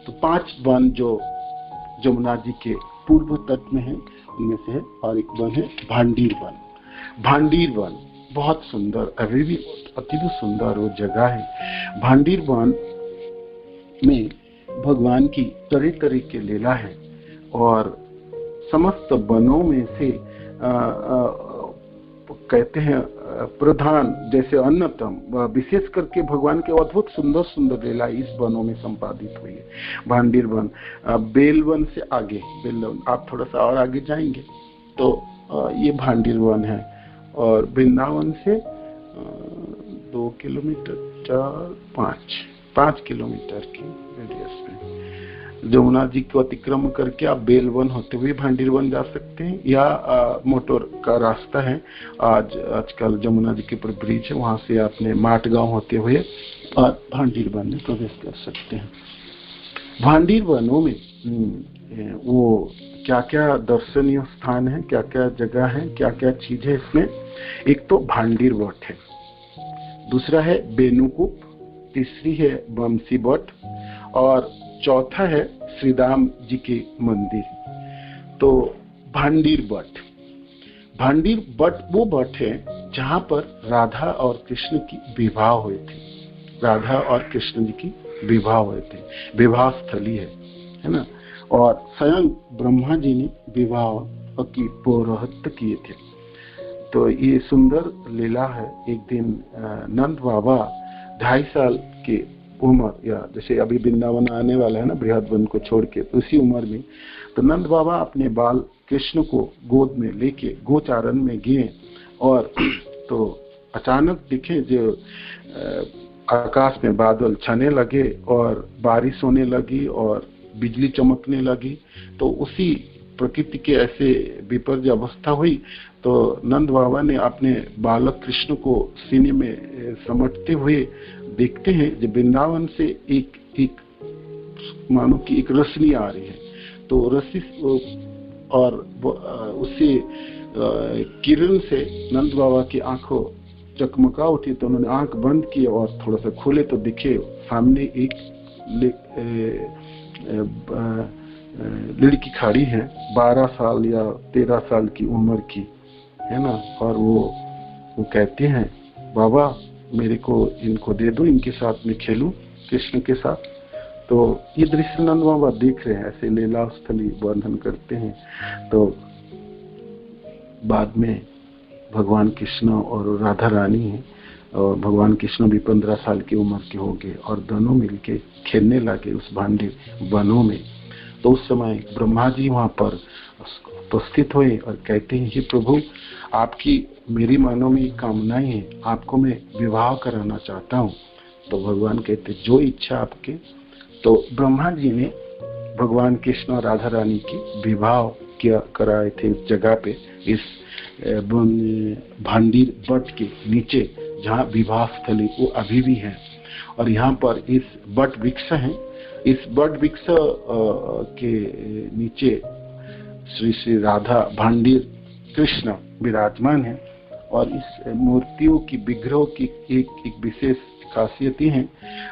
तो 5 वन जो जमुना जी के पूर्व तट में है उनमें से है, और एक वन है भांडीर वन। भांडीर वन बहुत सुंदर, अभी भी अति सुंदर वो जगह है। भांडीर वन में भगवान की तरह तरह की लीला है, और समस्त वनों में से कहते हैं प्रधान जैसे अन्यतम, विशेष करके भगवान के अद्भुत सुंदर सुंदर लीला इस वनों में संपादित हुई है। भांडीर वन बेल वन से आगे, बेल वन आप थोड़ा सा और आगे जाएंगे तो ये भांडीर वन है, और वृंदावन से 2 किलोमीटर 5 किलोमीटर की रेडियस में जमुना जी को अतिक्रमण करके आप बेलवन होते हुए भांडीर वन जा सकते हैं, या मोटर का रास्ता है आजकल जमुना जी के ऊपर ब्रिज है, वहां से आपने माटगांव होते हुए और भांडीर वन में प्रवेश कर सकते हैं। भांडीर वनों में वो क्या क्या दर्शनीय स्थान है, क्या क्या जगह है, क्या क्या चीज है इसमें। एक तो भांडीर वट है, दूसरा है बेनुकूप, तीसरी है बमसी बट, और चौथा है श्रीराम जी के मंदिर। तो भांडीर बट, भांडीर बट वो बट है जहां पर राधा और कृष्ण की विवाह हुए थे, राधा और कृष्ण जी की विवाह हुए थे, विवाह स्थली है ना। और स्वयं ब्रह्मा जी ने विवाह की पौरोहित्य किए थे। तो ये सुंदर लीला है। एक दिन नंद बाबा 2.5 साल के उम्र, या जैसे अभी वृंदावन आने वाला है ना बृहद को छोड़ के, तो उसी उम्र में तो नंद बाबा अपने बाल कृष्ण को गोद में लेके गोचारण में गए, और तो अचानक दिखे जो आकाश में बादल छाने लगे और बारिश होने लगी और बिजली चमकने लगी। तो उसी प्रकृति के ऐसे विपर्य अवस्था हुई, तो नंद बाबा ने अपने बालक कृष्ण को सीने में समेटते हुए देखते हैं जो वृंदावन से एक मानो कि एक रश्मि आ रही है। तो रश्मि और उसी किरण से नंद बाबा की आंखों चकमका उठी, तो उन्होंने आंख बंद की और थोड़ा सा खोले तो दिखे सामने एक लड़की खड़ी है, 12 साल या 13 साल की उम्र की है ना। और वो कहते हैं बाबा मेरे को इनको दे दो, इनके साथ में खेलूं कृष्ण के साथ। तो ये दृश्य नंद बाबा देख रहे हैं, ऐसे लीला स्थली वर्णन करते हैं। तो बाद में भगवान कृष्ण और राधा रानी है, और भगवान कृष्ण भी 15 साल की उम्र के हो गए, और दोनों मिलके खेलने लगे उस भांडीर वनों में। तो उस समय ब्रह्मा जी वहां पर उपस्थित हुए और कहते हैं, हे प्रभु आपकी मेरी मानव में कामनाएं हैं, आपको मैं विवाह कराना चाहता हूँ। तो भगवान कहते जो इच्छा आपके। तो ब्रह्मा जी ने भगवान कृष्ण और राधा रानी की विवाह किया कराए थे उस जगह पे, इस भांडीर बट के नीचे जहाँ विवाह स्थली वो अभी भी है। और यहाँ पर इस बट वृक्ष है, इस बट वृक्ष के नीचे श्री श्री राधा भांडीर कृष्ण विराजमान है। और इस मूर्तियों की विग्रह की एक विशेष खासियत है,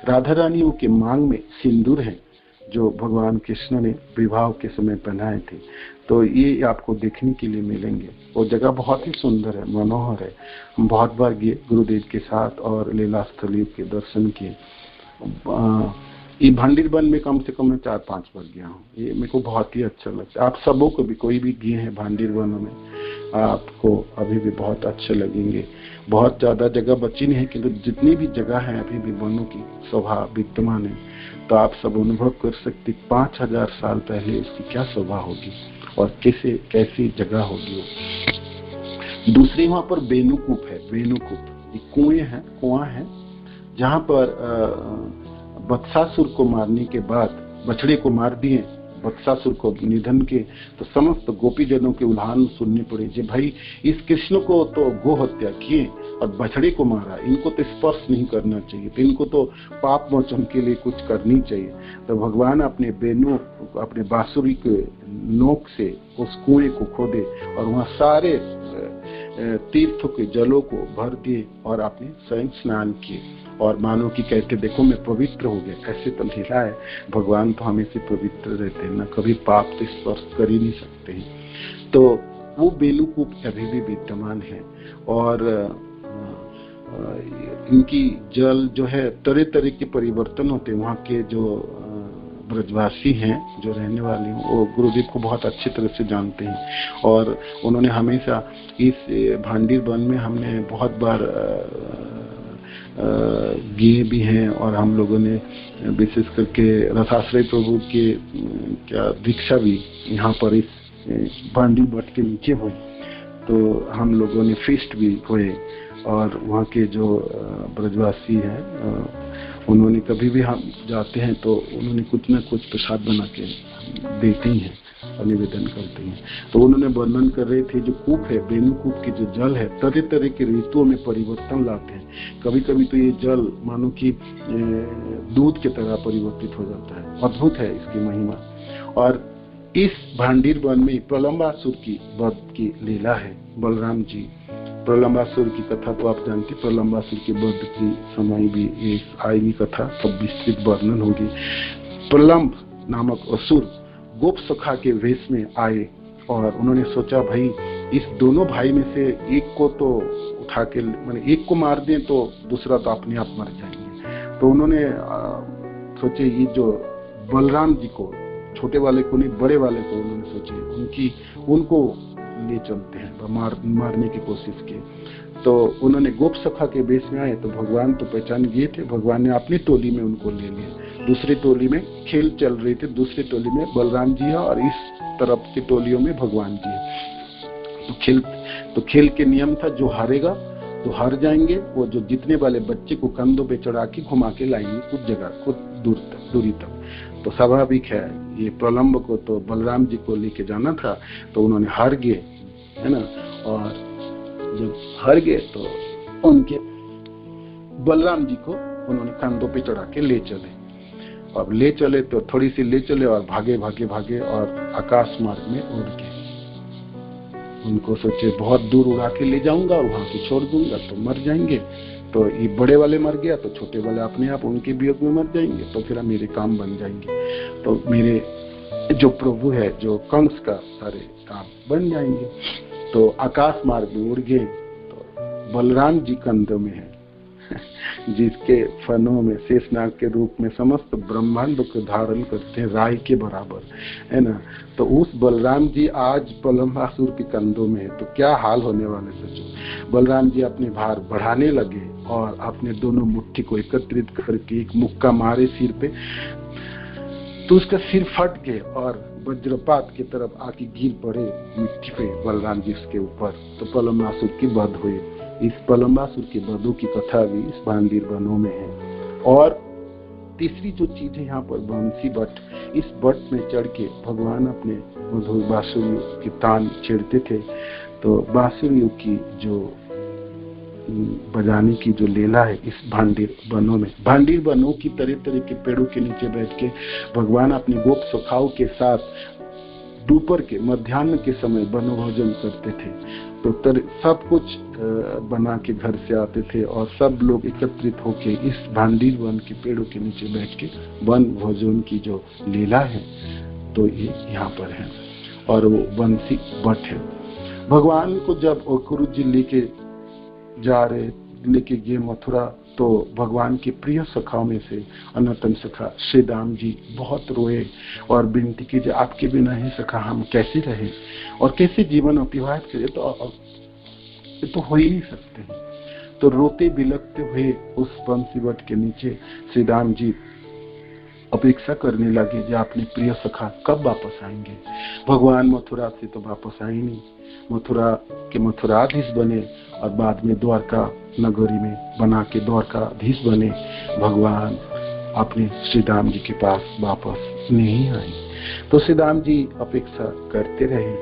राधा रानियों के मांग में सिंदूर है जो भगवान कृष्ण ने विवाह के समय पहनाए थे। तो ये आपको देखने के लिए मिलेंगे। वो जगह बहुत ही सुंदर है, मनोहर है। हम बहुत बार गए गुरुदेव के साथ और लीला स्थलियों के दर्शन किए। ये भांडीर वन में कम से कम मैं 4-5 बार गया हूँ। ये मेरे को बहुत ही अच्छा लगता है। आप सबों को भी, कोई भी गए हैं भांडीर वन में, आपको अभी भी बहुत अच्छे लगेंगे। बहुत ज्यादा जगह बची नहीं है, किंतु जितनी भी जगह है अभी भी वनों की शोभा विद्यमान है। तो आप सब अनुभव कर सकते 5000 साल पहले इसकी क्या शोभा होगी और कैसी जगह होगी। दूसरी वहां पर बेनुकूप है। बेनुकूप कुआं है जहां पर बत्सासुर को मारने के बाद, बछड़े को मार दिए बत्सासुर को निधन के, तो समस्त गोपी जनों के उल्लान सुनने पड़े जे भाई इस कृष्ण को तो गो हत्या किए और बछड़े को मारा, इनको तो स्पर्श नहीं करना चाहिए, तो इनको तो पाप मोचन के लिए कुछ करनी चाहिए। तो भगवान अपने बेनों, अपने बांसुरी के नोक से उस कुएं को खोदे और वहां सारे तीर्थों के जलों को भर दिए और आपने स्वयं स्नान किए और मानो कि कहते देखो मैं पवित्र हो गया। ऐसे तो लीला है, भगवान तो हमेशा पवित्र रहते हैं ना, कभी पाप तो स्पर्श कर ही नहीं सकते हैं। तो वो बेलूकूप अभी भी विद्यमान है और इनकी जल जो है तरह तरह के परिवर्तन होते हैं। वहाँ के जो ब्रजवासी हैं, जो रहने वाले हैं, वो गुरुदेव को बहुत अच्छी तरह से जानते हैं और उन्होंने हमेशा इस भांडीर वन में हमने बहुत बार गए भी हैं और हम लोगों ने विशेष करके रसाश्रय प्रभु के क्या दीक्षा भी यहाँ पर इस भांडीर वट के नीचे हुई, तो हम लोगों ने फीस्ट भी हुए और वहाँ के जो ब्रजवासी हैं उन्होंने कभी भी हम जाते हैं तो उन्होंने कुछ ना कुछ प्रसाद बना के देते ही हैं और निवेदन करते हैं। तो उन्होंने वर्णन कर रहे थे जो कूप है, बेनूकूप की जो जल है, तरह तरह के ऋतुओं में परिवर्तन लाते हैं। कभी कभी तो ये जल मानो कि दूध की तरह परिवर्तित हो जाता है। अद्भुत है इसकी महिमा। और इस भांडीर वन में प्रलंबासुर की वध की लीला है। बलराम जी, प्रलंबासुर की कथा तो आप जानते, प्रलंबासुर के वध की समय भी एक आएगी कथा, तब विस्तृत वर्णन होगी। प्रलंब नामक असुर गोप सखा के वेश में आए और उन्होंने सोचा भाई इस दोनों भाई में से एक को तो उठा के, माने एक को मार दें तो दूसरा तो अपने आप मर जाएंगे। तो उन्होंने सोचे ये जो बलराम जी को, छोटे वाले को नहीं बड़े वाले को उन्होंने सोचे उनको ले चलते हैं, मारने की कोशिश की। तो उन्होंने गोप सखा के वेश में आए तो भगवान तो पहचान गए थे, भगवान ने अपनी टोली में उनको ले लिया। दूसरी टोली में खेल चल रही थी, दूसरी टोली में बलराम जी है और इस तरफ की टोलियों में भगवान जी है। तो खेल के नियम था जो हारेगा तो हार जाएंगे, वो जो जीतने वाले बच्चे को कंधों पे चढ़ा के घुमा के लाएंगे कुछ जगह, कुछ दूरी तक। तो स्वाभाविक है ये प्रलंब को तो बलराम जी को लेके जाना था, तो उन्होंने हार गए, है ना। और जब हार गए तो उनके बलराम जी को उन्होंने कंधों पे चढ़ा के ले चले। अब ले चले तो थोड़ी सी ले चले और भागे भागे भागे और आकाश मार्ग में उड़ गए। उनको सोचे बहुत दूर उड़ा के ले जाऊंगा और वहां से छोड़ दूंगा तो मर जाएंगे, तो ये बड़े वाले मर गया तो छोटे वाले अपने आप उनके वियोग में मर जाएंगे, तो फिर मेरे काम बन जाएंगे, तो मेरे जो प्रभु है जो कंस का सारे काम बन जाएंगे। तो आकाश मार्ग में उड़ गए। तो बलराम जी कंधों में है जिसके फनों में शेषनाग के रूप में समस्त ब्रह्मांड को धारण करते हैं, राय के बराबर, है ना। तो उस बलराम जी आज प्रलंबासुर के कंधों में है, तो क्या हाल होने वाले सोचो। बलराम जी अपने भार बढ़ाने लगे और अपने दोनों मुट्ठी को एकत्रित करके एक मुक्का मारे सिर पे, तो उसका सिर फट गए और वज्रपात की तरफ आके गिर पड़े मिट्टी पे बलराम जी उसके ऊपर। तो प्रलंबासुर की वध हुई। इस प्रलंबासुर के वधों की कथा भी इस भांडीर वनों में है। और तीसरी जो चीज है यहाँ पर बंसी बट, इस बट में चढ़ के भगवान अपने मधुर बांसुरी के तान छेड़ते थे। तो बांसुरी की जो बजाने की जो लीला है इस भांडीर वनों में, भांडीर वनों की तरह तरह के पेड़ों के नीचे बैठ के भगवान अपनी गोप सखाओं के साथ दोपहर के मध्याह्न के समय वनभोजन करते थे। तो सब कुछ बना के घर से आते थे और सब लोग एकत्रित होके इस भांडीर वन के पेड़ों के नीचे बैठ के वन भोजन की जो लीला है तो ये यहाँ पर है। और वो बंसी बट है। भगवान को जब गुरु जी लेके गए मथुरा, तो भगवान के प्रिय सखाओं में से अनतन सखा श्री दाम जी बहुत रोए और विनती की, आपके बिना ही सखा हम कैसे रहे और कैसे जीवन अतिवाहित करें, तो हो ही नहीं सकते हैं। तो रोते बिलखते हुए उस बंसी वट के नीचे श्री दाम जी अपेक्षा करने लगे कि अपने प्रिय सखा कब वापस आएंगे। भगवान मथुरा से तो वापस आए नहीं, मथुरा के मथुराधीश बने और बाद में द्वारका नगरी में बना के द्वारकाधीश बने। भगवान अपने श्री राम जी के पास वापस नहीं आए। तो श्री राम जी अपेक्षा करते रहे।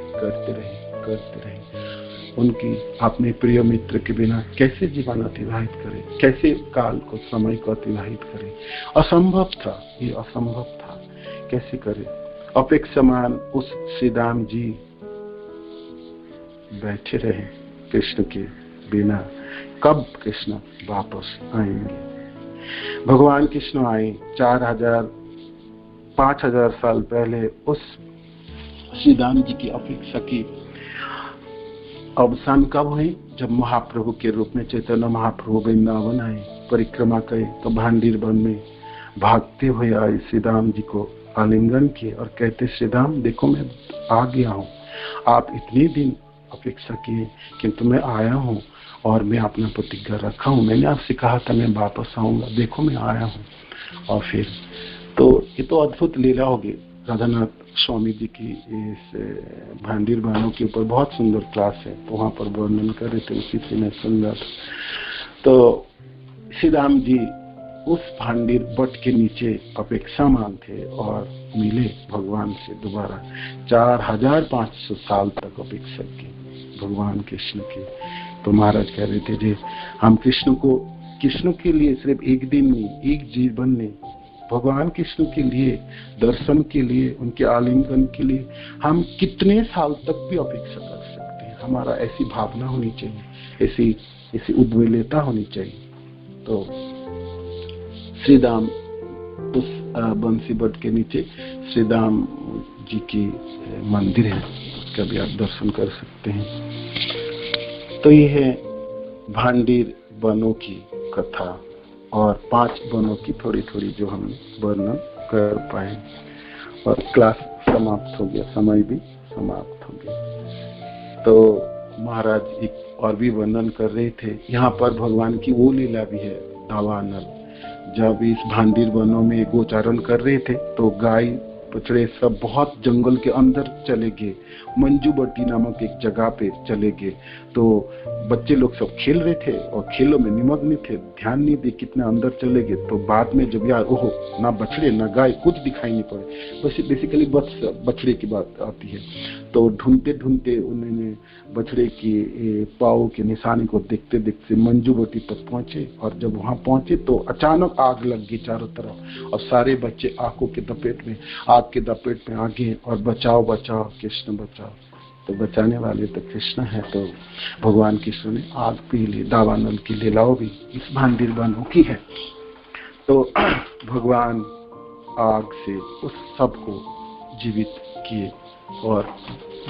उनकी अपने प्रिय मित्र के बिना कैसे जीवन अतिवाहित करें, कैसे काल को, समय को अतिवाहित करें। असंभव था, ये असंभव था, कैसे करें। अपेक्षामान उस श्री राम जी बैठे रहे कृष्ण के बिना। कब कृष्ण वापस आएंगे? भगवान कृष्ण आए 4000-5000 साल पहले। उस श्री राम जी की अपेक्षा की अवसान कब हुई? जब महाप्रभु के रूप में चैतन्य महाप्रभु वृंदावन आए, परिक्रमा करे, तो भांडीर वन में भागते हुए आए, श्री राम जी को आलिंगन किए और कहते, श्री राम देखो मैं आ गया हूँ, आप इतने दिन अपेक्षा किए किंतु मैं आया हूँ और मैं अपना प्रतिज्ञा रखा हूँ, मैंने आपसे कहा था मैं वापस आऊंगा, देखो मैं आया हूँ। और फिर तो ये तो अद्भुत लीला होगी। राधानाथ स्वामी जी की इस भांडीर बानों के ऊपर बहुत सुंदर क्लास है, तो वहां पर वर्णन कर रहे थे, उसी से मैं सुन रहा था। तो श्री राम जी उस भांडीर बट के नीचे अपेक्षामान थे और मिले भगवान से दोबारा। 4500 साल तक अपेक्षा की भगवान कृष्ण की। तो महाराज कह रहे थे जी हम कृष्ण के लिए सिर्फ एक दिन नहीं, एक जीवन नहीं, भगवान कृष्ण के लिए, दर्शन के लिए, उनके आलिंगन के लिए हम कितने साल तक भी अपेक्षा कर सकते हैं। हमारा ऐसी भावना होनी चाहिए, ऐसी उद्वेलता होनी चाहिए। तो श्री राम उस बंसी बट के नीचे श्री राम जी की मंदिर है, उसका भी आप दर्शन कर सकते हैं। तो ये है भांडीर वनों की कथा और 5 वनों की थोड़ी थोड़ी जो हम वर्णन कर पाए। और क्लास समाप्त हो गया, समय भी समाप्त हो गया। तो महाराज एक और भी वर्णन कर रहे थे। यहाँ पर भगवान की वो लीला भी है, दावानल। जब इस भांडीर वनों में गोचारण कर रहे थे तो गाय बछड़े सब बहुत जंगल के अंदर चले गए, मंजूबटी नामक एक जगह पे चले गए। तो बच्चे लोग सब खेल रहे थे और खेलों में निमग्न थे, ध्यान नहीं दे कितने अंदर चले गए। तो बाद में जब यार ओहो, ना बछड़े ना गाय कुछ दिखाई नहीं पड़े, बस बेसिकली बछड़े की बात आती है। तो ढूंढते ढूंढते उन्होंने बछड़े की पाँव के निशानी को देखते देखते मंजूबटी तक पहुंचे। और जब वहां पहुंचे तो अचानक आग लग गई चारों तरफ और सारे बच्चे आग के दपेट में आ गए और बचाओ बचाओ कृष्ण बचाओ। तो बचाने वाले तो कृष्ण है। तो भगवान कृष्ण ने आग पी ली। दावानल की लीलाओं भी इस भांडीर वनों की है। तो भगवान आग से उस सब को जीवित किए और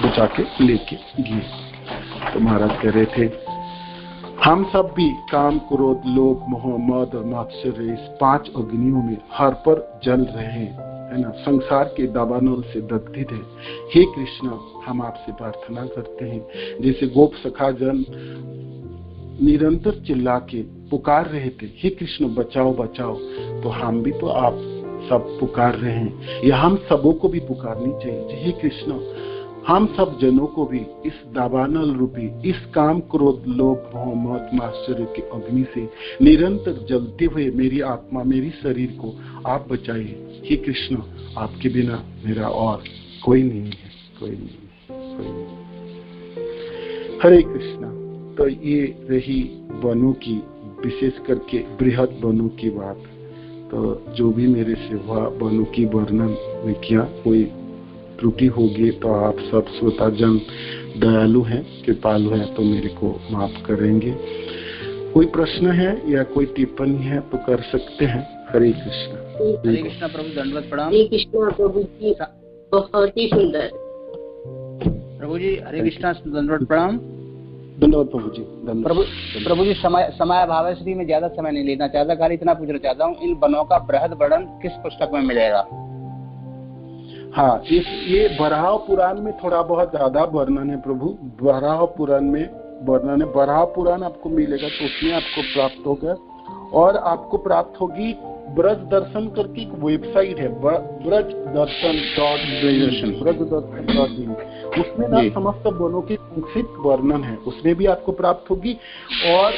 बचा के लेके गए। तो महाराज कह रहे थे हम सब भी काम, क्रोध, लोभ, मोह, मद और मात्सर्य इस 5 अग्नियों में हर पर जल रहे हैं, है ना, संसार के दावानल से दग्धित है। हे कृष्ण हम आपसे प्रार्थना करते हैं, जैसे गोप सखा जन निरंतर चिल्ला के पुकार रहे थे, हे कृष्ण बचाओ बचाओ, तो हम भी तो आप सब पुकार रहे हैं। या हम सबों को भी पुकारनी चाहिए, हे कृष्ण हम सब जनों को भी इस दावानल रूपी, इस काम, क्रोध, लोभ, मोह, मद, मात्सर्य के अग्नि से निरंतर जलते हुए मेरी आत्मा, मेरी शरीर को आप बचाइए। हे कृष्ण आपके बिना मेरा और कोई नहीं है, कोई नहीं। हरे कृष्णा। तो ये रही वनों की, विशेष करके बृहद वनों की बात। तो जो भी मेरे से हुआ वनों की वर्णन में किया, कोई त्रुटि होगी तो आप सब श्रोता जन दयालु हैं, कृपालु हैं, तो मेरे को माफ करेंगे। कोई प्रश्न है या कोई टिप्पणी है तो कर सकते हैं। हरे कृष्ण। हरे कृष्ण प्रभु, दंडवत प्रणाम। हरे कृष्ण प्रभु जी, बहुत ही सुंदर। प्रभु जी हरे कृष्ण, दंडवत प्रणाम। धन्यवाद प्रभु जी। प्रभु जी समय अभाव है, इसलिए मैं ज्यादा समय नहीं लेना चाहता, खाली इतना पूछना चाहता हूँ, इन वनों का बृहद वर्णन किस पुस्तक में मिलेगा? हाँ, ये बराह पुराण में थोड़ा बहुत ज्यादा वर्णन है प्रभु। बराह पुराण में वर्णन है, बराह पुराण आपको मिलेगा तो उसमें आपको प्राप्त होगा। और आपको प्राप्त होगी ब्रज दर्शन करके एक वेबसाइट है, ब्रजदर्शन.in, उसमें ना समस्त वनों की संक्षिप्त वर्णन है, उसमें भी आपको प्राप्त होगी। और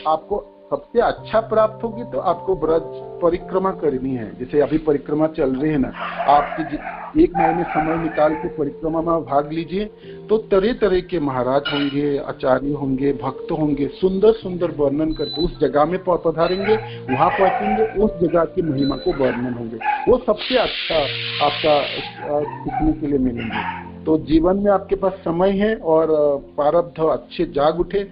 आपको सबसे अच्छा प्राप्त होगी तो आपको ब्रज परिक्रमा करनी है। जैसे अभी परिक्रमा चल रही है ना, आपकी 1 महीने समय निकाल के परिक्रमा में भाग लीजिए, तो तरह तरह के महाराज होंगे, आचार्य होंगे, भक्त होंगे, सुंदर सुंदर वर्णन करके उस जगह में पधारेंगे, वहां पहुंचेंगे, उस जगह की महिमा को वर्णन होंगे। वो सबसे अच्छा आपका सीखने के लिए मिलेंगे। तो जीवन में आपके पास समय है और प्रारब्ध अच्छे जाग उठे,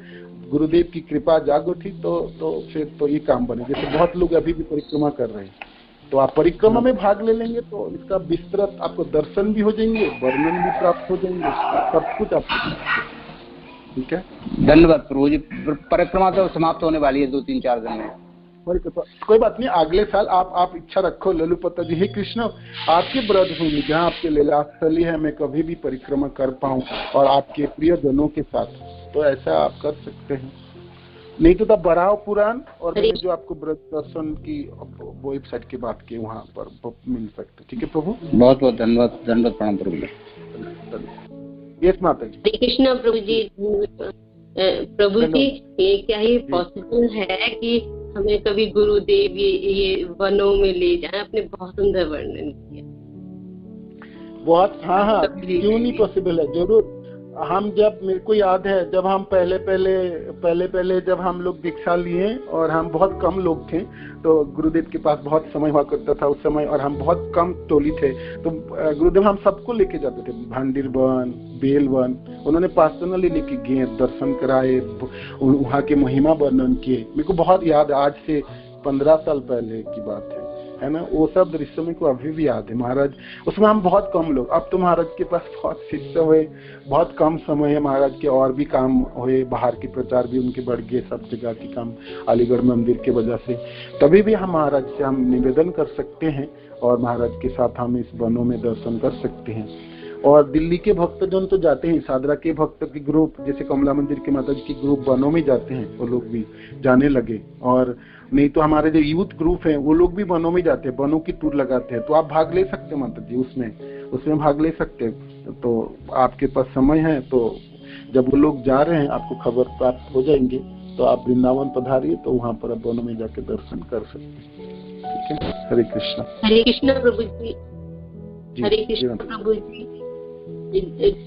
गुरुदेव की कृपा जाग उठी, तो फिर तो ये काम बने। जैसे बहुत लोग अभी भी परिक्रमा कर रहे हैं, तो आप परिक्रमा में भाग ले लेंगे तो इसका विस्तृत आपको दर्शन भी हो जाएंगे, वर्णन भी प्राप्त हो जाएंगे, सब कुछ आपको। ठीक है, धन्यवाद प्रभु जी। परिक्रमा तो समाप्त होने वाली है 2-3-4 दिन में। कोई बात नहीं, अगले साल आप इच्छा रखो ललुपता जी, हे कृष्ण आपके ब्रज भूमि जहाँ आपके लीलास्थली है, मैं कभी भी परिक्रमा कर पाऊँ और आपके प्रिय जनों के साथ, तो ऐसा आप कर सकते हैं। नहीं तो तब बढ़ाओ पुराण और मैंने जो आपको ब्रज दर्शन की वेबसाइट की बात की वहाँ पर मिल सकते। ठीक है प्रभु, बहुत बहुत धन्यवाद। धन्यवाद, प्रणाम प्रभु जी। यस माता जी। हरे कृष्णा प्रभु जी। प्रभु जी, ये क्या ही पॉसिबल है कि हमें कभी गुरुदेव ये वनों में ले जाए? आपने बहुत सुंदर वर्णन किया। बहुत, हाँ, क्यों नहीं पॉसिबल है, जरूर। हम जब, मेरे को याद है जब हम पहले जब हम लोग दीक्षा लिए और हम बहुत कम लोग थे, तो गुरुदेव के पास बहुत समय हुआ करता था उस समय, और हम बहुत कम टोली थे, तो गुरुदेव हम सबको लेके जाते थे, भांडीर वन, बेल वन, उन्होंने पर्सनली लेके गए, दर्शन कराए, वहाँ के महिमा वर्णन किए। मेरे को बहुत याद है, आज से 15 साल पहले की बात है ना, वो सब दृश्य में को अभी भी याद है। महाराज उसमें हम बहुत कम लोग, अब तो महाराज के पास बहुत शिष्य हुए, बहुत कम समय है, महाराज के और भी काम हुए, बाहर के प्रचार भी उनके बढ़ गए, सब जगह के काम अलीगढ़ मंदिर के वजह से। तभी भी हम महाराज से हम निवेदन कर सकते हैं और महाराज के साथ हम इस वनों में दर्शन कर सकते हैं। और दिल्ली के भक्तजन तो जाते हैं, सादरा के भक्त के ग्रुप, जैसे कमला मंदिर के माता जी के ग्रुप वनों में जाते हैं, वो लोग भी जाने लगे। और नहीं तो हमारे जो यूथ ग्रुप हैं वो लोग भी वनों में जाते हैं, वनों की टूर लगाते हैं, तो आप भाग ले सकते हैं माता जी, उसमें भाग ले सकते हैं। तो आपके पास समय है तो जब वो लोग जा रहे हैं आपको खबर प्राप्त हो जाएंगे, तो आप वृंदावन पधारिए, तो वहाँ पर आप वनों में जाके दर्शन कर सकते हैं। ठीक है, हरे कृष्णा। हरे कृष्णा प्रभु जी। हरे कृष्णा प्रभु जी।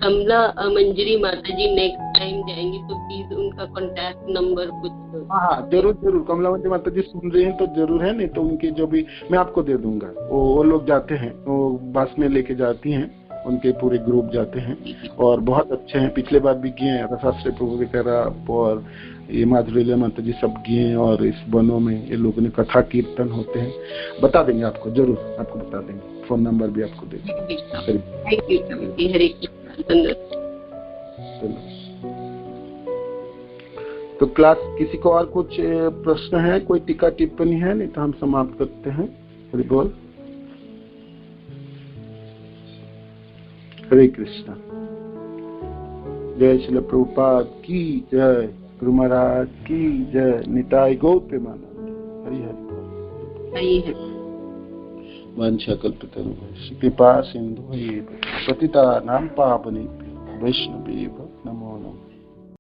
कमला मंजरी माता जी नेक्स्ट टाइम जाएंगी तो प्लीज उनका कांटेक्ट नंबर कुछ। हाँ जरूर, कमला मंजरी माता जी सुन रहे हैं तो जरूर है, नहीं तो उनकी जो भी मैं आपको दे दूंगा। वो लोग जाते हैं, वो बस में लेके जाती हैं, उनके पूरे ग्रुप जाते हैं और बहुत अच्छे हैं। पिछले बार भी गए हैं, रसाश्रय प्रभु वगैरह और ये माधुरी माता जी सब गए, और इस वनों में ये लोगों ने कथा कीर्तन होते हैं। बता देंगे आपको, जरूर आपको बता देंगे, फोन नंबर भी आपको दे देंगे। तो क्लास किसी को और कुछ प्रश्न है, कोई टीका टिप्पणी है? नहीं तो हम समाप्त करते हैं। हरि बोल। हरे कृष्णा। जय श्री प्रभुपाद की जय, गुरु महाराज की जय, निताई गौर प्रेमानंद। हरि हरि हरि। वंशा कल्पतरुभ्यश्च कृपा सिंधु पतितानां पावनेभ्यो वैष्णवेभ्यो